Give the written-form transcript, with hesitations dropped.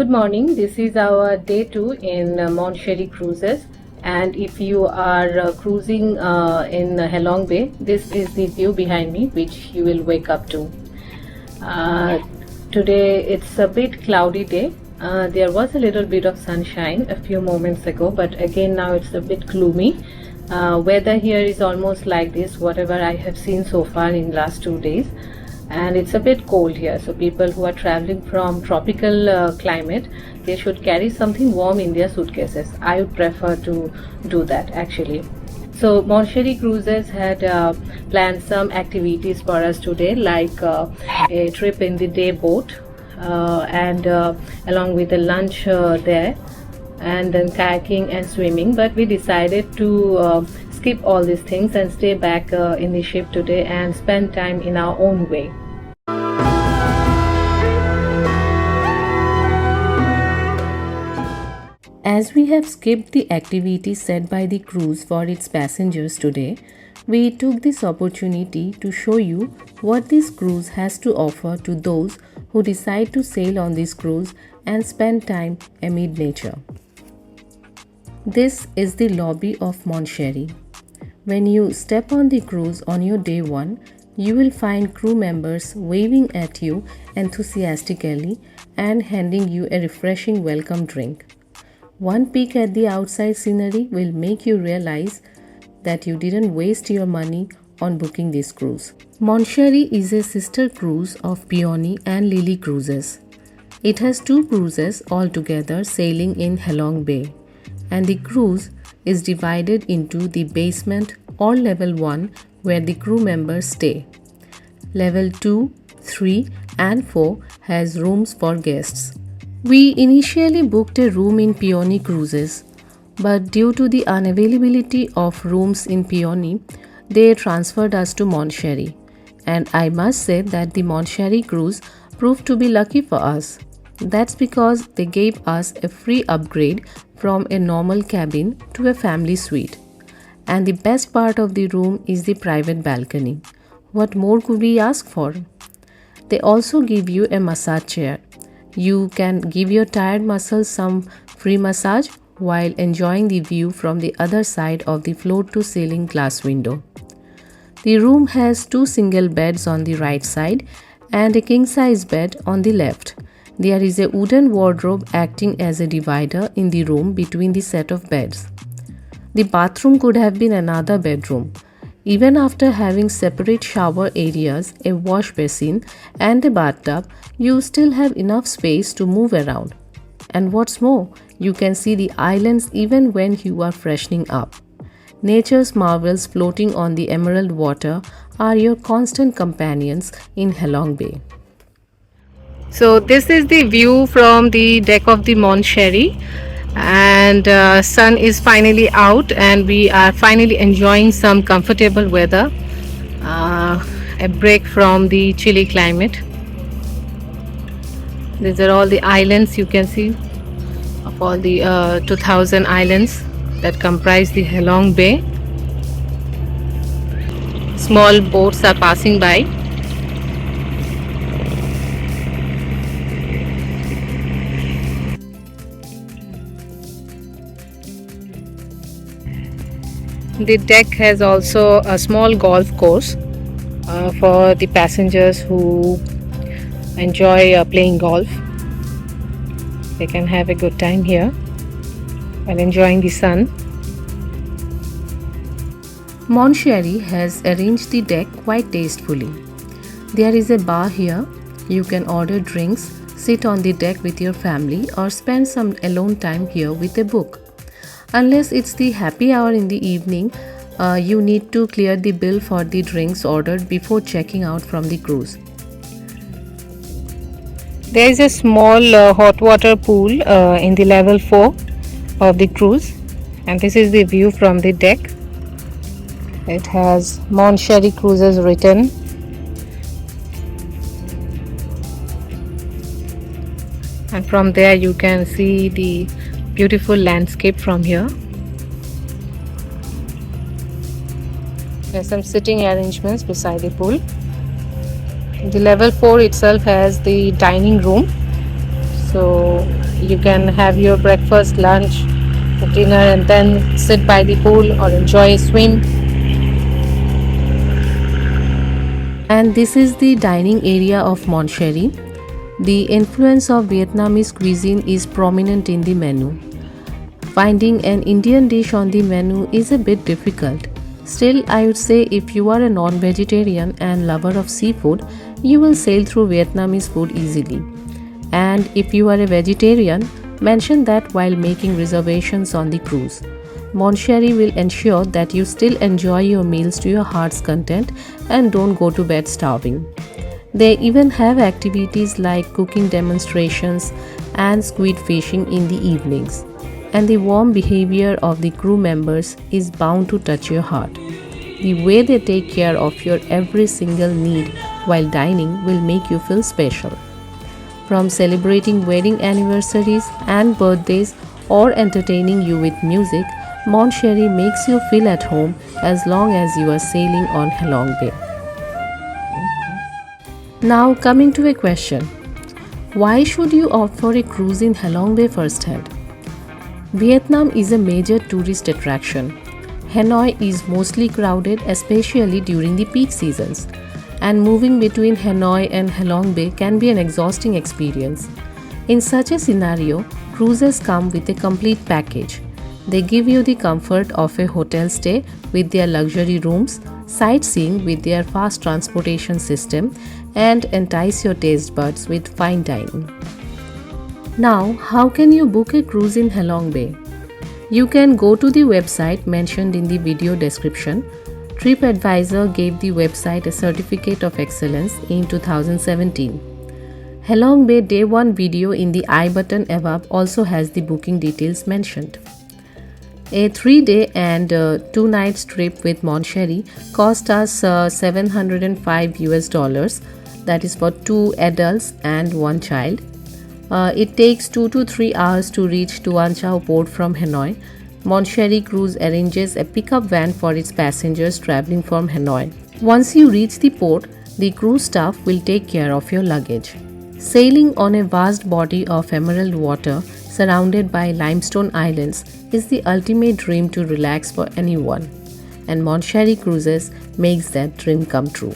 Good morning. This is our day 2 in Mon Cheri Cruises, and if you are cruising in Halong Bay, this is the view behind me which you will wake up to. Today it's a bit cloudy day. There was a little bit of sunshine a few moments ago, but again now it's a bit gloomy. Weather here is almost like this, whatever I have seen so far in last 2 days. And it's a bit cold here, so people who are traveling from tropical climate, they should carry something warm in their suitcases. I would prefer to do that actually. So Mon Cheri Cruises had planned some activities for us today, like a trip in the day boat and along with a lunch there, and then kayaking and swimming. But we decided to skip all these things and stay back in the ship today and spend time in our own way. As we have skipped the activities set by the cruise for its passengers today, we took this opportunity to show you what this cruise has to offer to those who decide to sail on this cruise and spend time amid nature. This is the lobby of Mon Cheri. When you step on the cruise on your day 1, you will find crew members waving at you enthusiastically and handing you a refreshing welcome drink. One peek at the outside scenery will make you realize that you didn't waste your money on booking this cruise. Mon Cheri is a sister cruise of Peony and Lily Cruises. It has 2 cruises altogether sailing in Halong Bay, and the cruise is divided into the basement or level 1 where the crew members stay. Level 2, 3 and 4 has rooms for guests. We initially booked a room in Peony Cruises, but due to the unavailability of rooms in Peony, they transferred us to Mon Cheri. And I must say that the Mon Cheri cruise proved to be lucky for us. That's because they gave us a free upgrade from a normal cabin to a family suite. And the best part of the room is the private balcony. What more could we ask for? They also give you a massage chair. You can give your tired muscles some free massage while enjoying the view from the other side of the floor-to-ceiling glass window. The room has 2 single beds on the right side and a king-size bed on the left. There is a wooden wardrobe acting as a divider in the room between the set of beds. The bathroom could have been another bedroom. Even after having separate shower areas, a wash basin and a bathtub, you still have enough space to move around. And what's more, you can see the islands even when you are freshening up. Nature's marvels floating on the emerald water are your constant companions in Halong Bay. So this is the view from the deck of the Mon Cheri, and sun is finally out and we are finally enjoying some comfortable weather, a break from the chilly climate. These are all the islands you can see of all the 2000 islands that comprise the Halong Bay. Small boats are passing by. The deck has also a small golf course for the passengers who enjoy playing golf. They can have a good time here while enjoying the sun. Mon Cheri has arranged the deck quite tastefully. There is a bar here. You can order drinks, sit on the deck with your family, or spend some alone time here with a book. Unless it's the happy hour in the evening, you need to clear the bill for the drinks ordered before checking out from the cruise. There is a small hot water pool in the level 4 of the cruise, and this is the view from the deck. It has Mon Cheri Cruises written. And from there you can see the beautiful landscape from here. There's some sitting arrangements beside the pool. The level 4 itself has the dining room, so You can have your breakfast, lunch, dinner, and then sit by the pool or enjoy a swim. And this is the dining area of Mon Cheri. The influence of Vietnamese cuisine is prominent in the menu. Finding an Indian dish on the menu is a bit difficult. Still, I would say if you are a non-vegetarian and lover of seafood, you will sail through Vietnamese food easily. And if you are a vegetarian, mention that while making reservations on the cruise. Mon Cheri will ensure that you still enjoy your meals to your heart's content and don't go to bed starving. They even have activities like cooking demonstrations and squid fishing in the evenings. And the warm behavior of the crew members is bound to touch your heart. The way they take care of your every single need while dining will make you feel special. From celebrating wedding anniversaries and birthdays or entertaining you with music, Mon Cheri makes you feel at home as long as you are sailing on Halong Bay. Now coming to a question. Why should you opt for a cruise in Halong Bay firsthand? Vietnam is a major tourist attraction. Hanoi is mostly crowded, especially during the peak seasons, and moving between Hanoi and Halong Bay can be an exhausting experience. In such a scenario, cruises come with a complete package. They give you the comfort of a hotel stay with their luxury rooms, sightseeing with their fast transportation system, and entice your taste buds with fine dining. Now, how can you book a cruise in Halong Bay? You can go to the website mentioned in the video description. TripAdvisor gave the website a certificate of excellence in 2017. Halong Bay Day 1 video in the I button above also has the booking details mentioned. A 3-day and 2 nights trip with Mon Cheri cost us $705 US, that is for 2 adults and 1 child. It takes 2 to 3 hours to reach Tuan Chau port from Hanoi. Mon Cheri Cruise arranges a pickup van for its passengers traveling from Hanoi. Once you reach the port, the cruise staff will take care of your luggage. Sailing on a vast body of emerald water surrounded by limestone islands is the ultimate dream to relax for anyone, and Mon Cheri Cruises makes that dream come true.